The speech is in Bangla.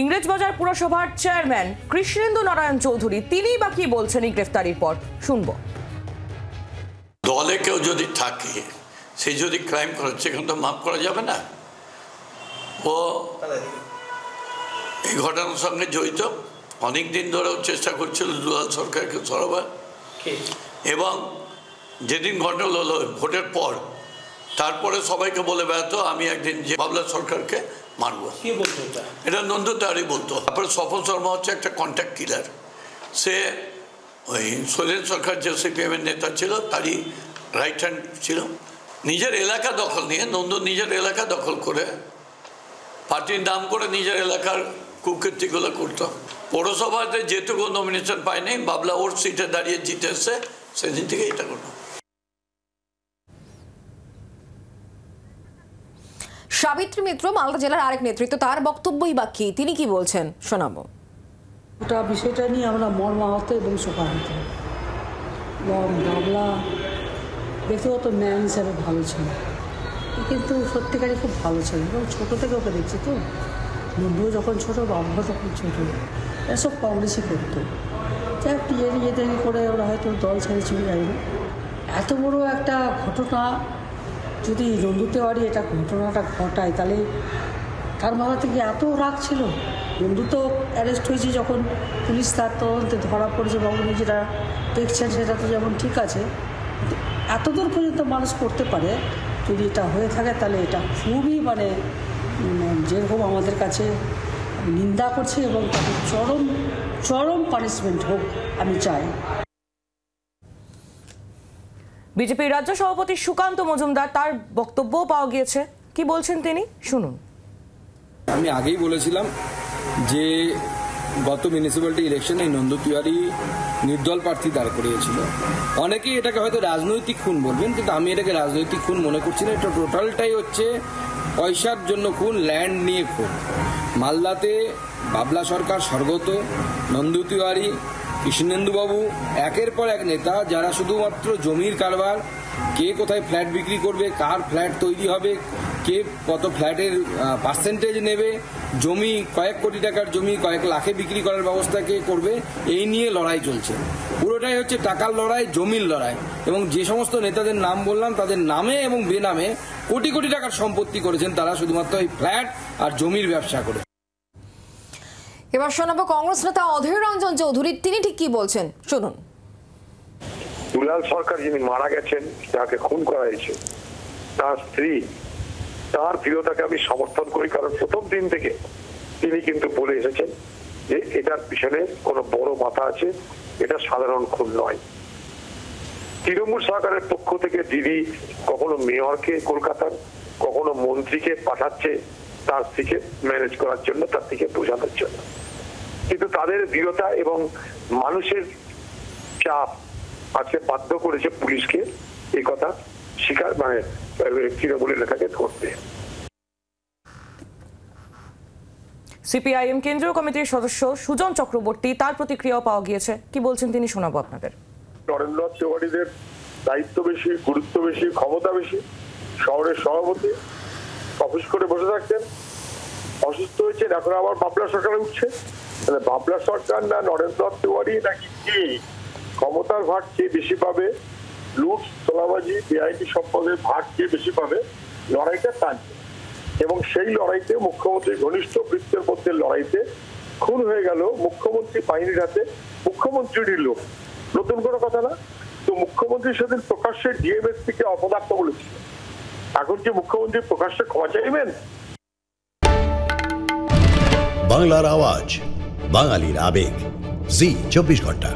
ইংরেজবাজার পুরসভার চেয়ারম্যান কৃষ্ণেন্দু নারায়ণ চৌধুরী তিনি বা কি বলছেন এই গ্রেফতারির পর শুনবো। দলে কেউ যদি থাকে, সে যদি ক্রাইম করে, সেখানে তো মাফ করা যাবে না। ও এই ঘটনার সঙ্গে জড়িত, অনেক দিন ধরেও চেষ্টা করছিল দুলাল সরকারকে সরাবার, এবং যেদিন ঘটনা হলো ভোটের পর, তারপরে সবাইকে বলে বেড়াতো আমি একদিন যে বাবলা সরকারকে মারবো। এটা নন্দু তেওয়ারি বলতো। তারপরে সফল শর্মা হচ্ছে একটা কন্ট্যাক্ট কিলার। সে ওই শৈলেন সরকার যে সিপিএমের নেতা ছিল তারই রাইট হ্যান্ড ছিল। নিজের এলাকা দখল নিয়ে নন্দু নিজের এলাকা দখল করে পার্টির নাম করে নিজের এলাকার কুকীর্তিগুলো করতো। পৌরসভাতে যেটুকু নমিনেশন পায়নি, বাবলা ওর সিটে দাঁড়িয়ে জিতে এসছে, সেদিন থেকে এটা করতো। সাবিত্রী মিত্র মালদা জেলার আরেক নেতৃত্ব, তার বক্তব্যই বা কি, তিনি কি বলছেন শোনাবো। ওটা বিষয়টা নিয়ে আমরা মর্মাহত এবং শোকাহত। বাবলা ব্যক্তিগত ম্যান হিসাবে ভালো ছিল, কিন্তু সত্যিকারই খুব ভালো ছিল এবং ছোটো থেকে ওকে দেখছি তো। বন্ধুও যখন ছোটো, বাবা তখন ছোটো, এসব কংগ্রেসই করতো। যাই ইয়েদের করে ওরা হয়তো দল ছেড়ে চলে যায় না। এত বড় একটা ঘটনা যদি নন্দু তেওয়ারি এটা ঘটনাটা ঘটায়, তাহলে তার মাথা থেকে এত রাগ ছিল। নন্দু তো অ্যারেস্ট হয়েছে যখন পুলিশ তার তদন্তে ধরা পড়েছে, বাবু নিজেরা দেখছেন, সেটা তো যেমন ঠিক আছে, এতদূর পর্যন্ত মানুষ করতে পারে যদি এটা হয়ে থাকে, তাহলে এটা খুবই যেরকম আমাদের কাছে নিন্দা করছে এবং তাকে চরম চরম পানিশমেন্ট হোক আমি চাই। বিজেপির রাজ্য সভাপতি সুকান্ত মজুমদার, তার বক্তব্যও পাওয়া গিয়েছে, কি বলছেন তিনি শুনুন। আমি আগেই বলেছিলাম যে গত মিউনিসিপ্যালিটি ইলেকশনে নন্দু তেওয়ারি নির্দল প্রার্থী দাঁড় করিয়েছিল। অনেকেই এটাকে হয়তো রাজনৈতিক খুন বলবেন, কিন্তু আমি এটাকে রাজনৈতিক খুন মনে করছি না। এটা টোটালটাই হচ্ছে পয়সার জন্য খুন, ল্যান্ড নিয়ে খুন। মালদাতে বাবলা সরকার স্বর্গত, নন্দু তেওয়ারি, কৃষ্ণেন্দুবাবু একের পর এক নেতা, যারা শুধুমাত্র জমির কারবার, কে কোথায় ফ্ল্যাট বিক্রি করবে, কার ফ্ল্যাট তৈরি হবে, কে কত ফ্ল্যাটের পার্সেন্টেজ নেবে, জমি কয়েক কোটি টাকার জমি কয়েক লাখে বিক্রি করার ব্যবস্থা কে করবে, এই নিয়ে লড়াই চলছে। পুরোটাই হচ্ছে টাকার লড়াই, জমির লড়াই। এবং যে সমস্ত নেতাদের নাম বললাম, তাদের নামে এবং বেনামে কোটি কোটি টাকার সম্পত্তি করেছেন তারা, শুধুমাত্র এই ফ্ল্যাট আর জমির ব্যবসা করে। এবার শোনাবো কংগ্রেস নেতা অধীর রঞ্জন চৌধুরী, তিনি ঠিক কি বলছেন শুনুন। দুলাল সরকার যিনি মারা গেছেন, যাকে খুন করা হয়েছে, তার স্ত্রী, তার প্রিয়তাকে আমি সমর্থন করি, কারণ প্রথম দিন থেকে তিনি কিন্তু বলে এসেছেন যে এটার পিছনে কোনো বড় মাথা আছে, এটা সাধারণ খুন নয়। তৃণমূল সরকারের পক্ষ থেকে দিদি কখনো মেয়রকে কলকাতার, কখনো মন্ত্রীকে পাঠাচ্ছে তার স্ত্রীকে ম্যানেজ করার জন্য, তার স্ত্রীকে বোঝানোর জন্য, কিন্তু তাদের দৃঢ়তা এবং মানুষের চাপ আজকে বাধ্য করেছে পুলিশকে এই কথা স্বীকার তৃণমূলের নেতাকে করতে। সিপিআইএম কেন্দ্রীয় কমিটির সদস্য সুজন চক্রবর্তী, তার প্রতিক্রিয়াও পাওয়া গিয়েছে, কি বলছেন তিনি শোনাবো আপনাদের। নরেন্দ্রনাথ তেওয়ারিদের দায়িত্ব বেশি, গুরুত্ব বেশি, ক্ষমতা বেশি। শহরের সভাপতি অফিস করে বসে থাকতেন, অসুস্থ হয়েছেন, এখন আবার বাবলা সরকার উঠছে। বাবলা সরকার না নরেন্দ্রনাথ তেওয়ারি নাকি কে ক্ষমতার ভাগ কে বেশি পাবে, লুট তোলাবাজি বেআইনি সম্পদের ভাগ কে বেশি পাবে, লড়াইটা টানছে। এবং সেই লড়াইতে মুখ্যমন্ত্রী ঘনিষ্ঠ বৃত্তের মধ্যে লড়াইতে খুন হয়ে গেল মুখ্যমন্ত্রী বাহিনীর হাতে, মুখ্যমন্ত্রীরই লোক। নতুন কোনো কথা না। তো মুখ্যমন্ত্রী সেদিন প্রকাশ্যে ডিএমএসপি কে অপদার্থ বলেছিল, এখন কি মুখ্যমন্ত্রী প্রকাশ্যে ক্ষমা চাইবেন? বাংলার আওয়াজ, বাঙালির আবেগ, জি 24 ঘন্টা।